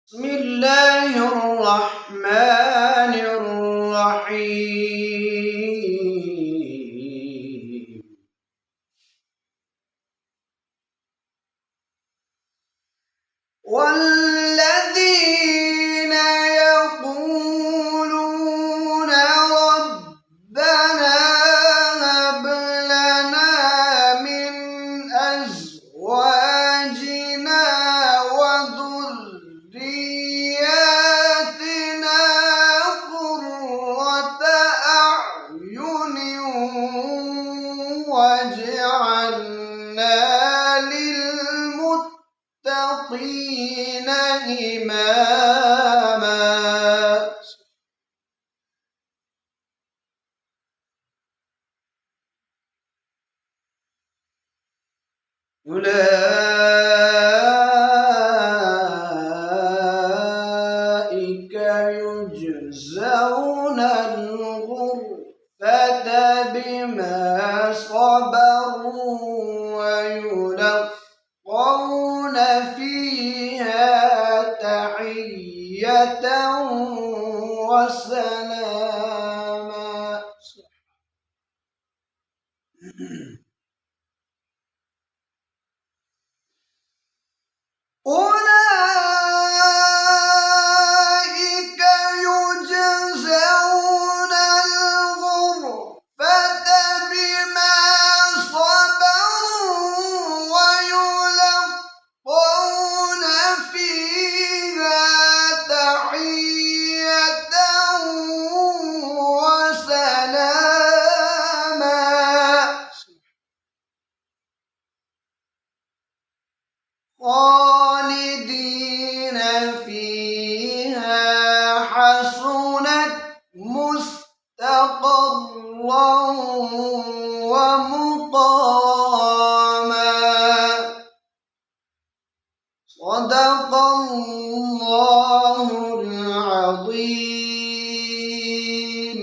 بسم الله الرحمن الرحيم. والذين يقولون ربنا هب لنا من أزواجنا وذرياتنا قرة أعين واجعلنا للمتقين إماما. أولئك يجزون الغرفة بما صبروا ويلقون فيها تحية وسلاما. أولئك يجزون الغرفة بما صبروا ويلقون فيها تحية وسلاما. خالدين فيها حسنت مستقرا ومقاما. صدق الله.